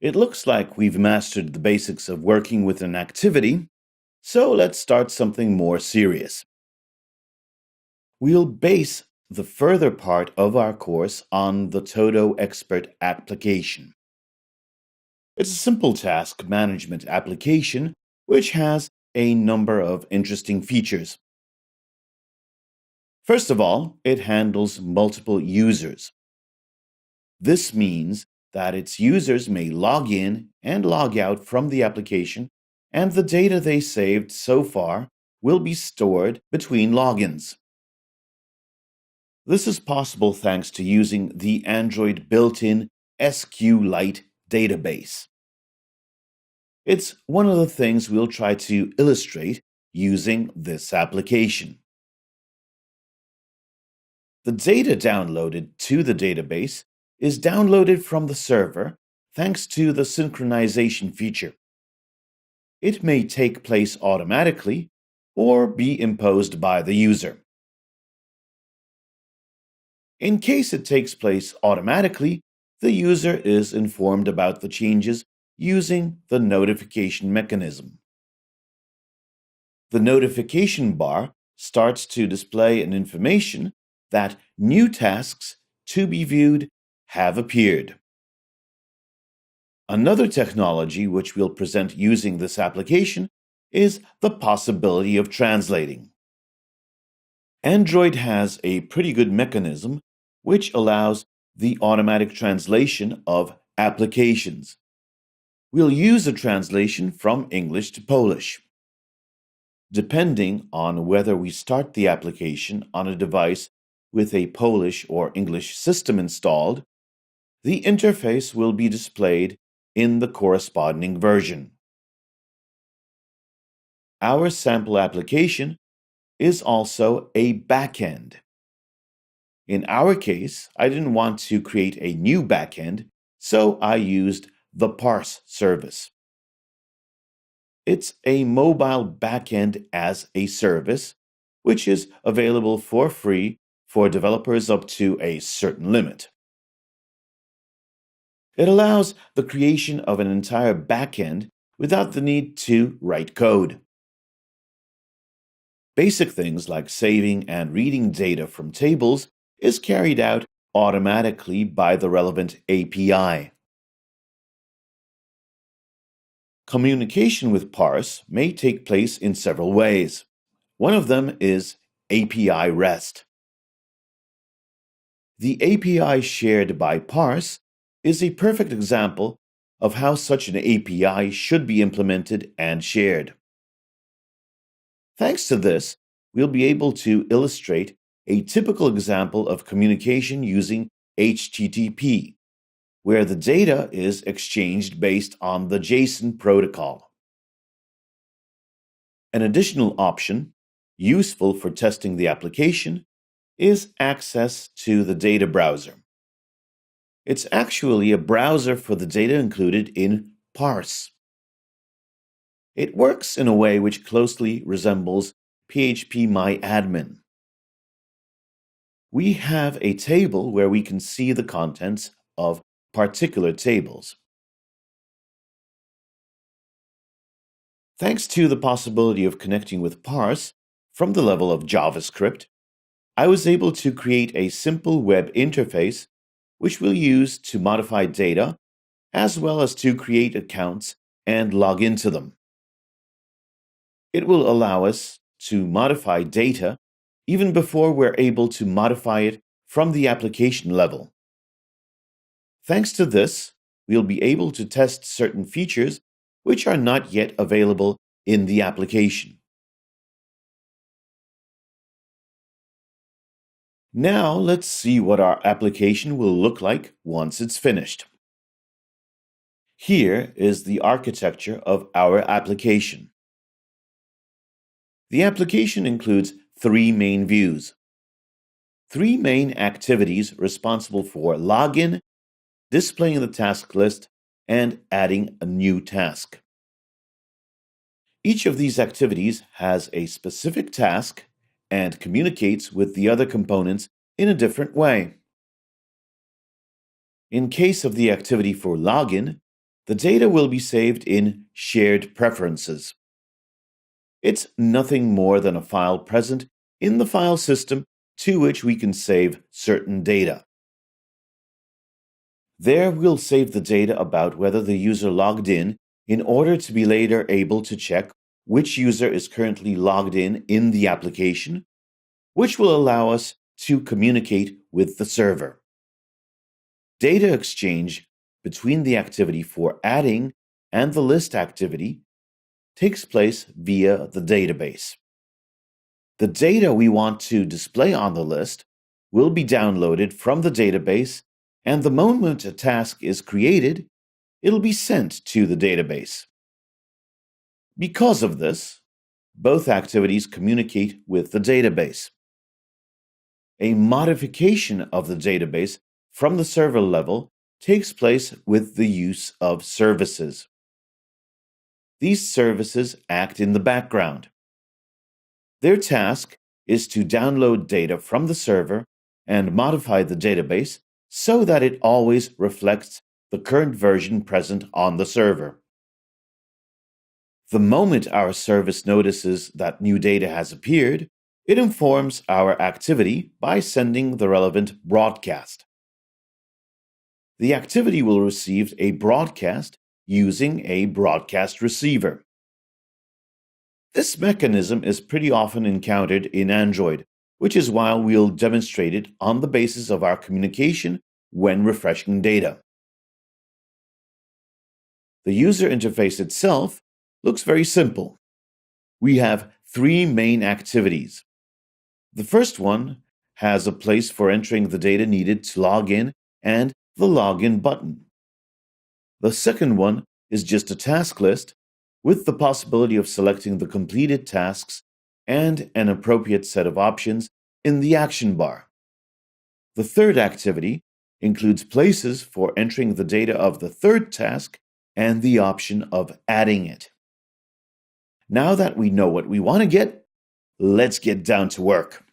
It looks like we've mastered the basics of working with an activity, so let's start something more serious. We'll base the further part of our course on the Todo Expert application. It's a simple task management application which has a number of interesting features. First of all, it handles multiple users. This means that its users may log in and log out from the application, and the data they saved so far will be stored between logins. This is possible thanks to using the Android built-in SQLite database. It's one of the things we'll try to illustrate using this application. The data downloaded to the database is downloaded from the server thanks to the synchronization feature. It may take place automatically or be imposed by the user. In case it takes place automatically, the user is informed about the changes using the notification mechanism. The notification bar starts to display an information that new tasks to be viewed have appeared. Another technology which we'll present using this application is the possibility of translating. Android has a pretty good mechanism which allows the automatic translation of applications. We'll use a translation from English to Polish. Depending on whether we start the application on a device with a Polish or English system installed, the interface will be displayed in the corresponding version. Our sample application is also a backend. In our case, I didn't want to create a new backend, so I used the Parse service. It's a mobile backend as a service, which is available for free for developers up to a certain limit. It allows the creation of an entire backend without the need to write code. Basic things like saving and reading data from tables is carried out automatically by the relevant API. Communication with Parse may take place in several ways. One of them is API REST. The API shared by Parse is a perfect example of how such an API should be implemented and shared. Thanks to this, we'll be able to illustrate a typical example of communication using HTTP, where the data is exchanged based on the JSON protocol. An additional option, useful for testing the application, is access to the data browser. It's actually a browser for the data included in Parse. It works in a way which closely resembles PHPMyAdmin. We have a table where we can see the contents of particular tables. Thanks to the possibility of connecting with Parse from the level of JavaScript, I was able to create a simple web interface which we'll use to modify data as well as to create accounts and log into them. It will allow us to modify data even before we're able to modify it from the application level. Thanks to this, we'll be able to test certain features which are not yet available in the application. Now let's see what our application will look like once it's finished. Here is the architecture of our application. The application includes three main views. Three main activities responsible for login, displaying the task list, and adding a new task. Each of these activities has a specific task and communicates with the other components in a different way. In case of the activity for login, The data will be saved in Shared Preferences. It's nothing more than a file present in the file system to which we can save certain data. There we'll save the data about whether the user logged in order to be later able to check which user is currently logged in the application, which will allow us to communicate with the server. Data exchange between the activity for adding and the list activity takes place via the database. The data we want to display on the list will be downloaded from the database, and the moment a task is created, it'll be sent to the database. Because of this, both activities communicate with the database. A modification of the database from the server level takes place with the use of services. These services act in the background. Their task is to download data from the server and modify the database so that it always reflects the current version present on the server. The moment our service notices that new data has appeared, it informs our activity by sending the relevant broadcast. The activity will receive a broadcast using a broadcast receiver. This mechanism is pretty often encountered in Android, which is why we'll demonstrate it on the basis of our communication when refreshing data. The user interface itself looks very simple. We have three main activities. The first one has a place for entering the data needed to log in and the login button. The second one is just a task list with the possibility of selecting the completed tasks and an appropriate set of options in the action bar. The third activity includes places for entering the data of the third task and the option of adding it. Now that we know what we want to get, let's get down to work.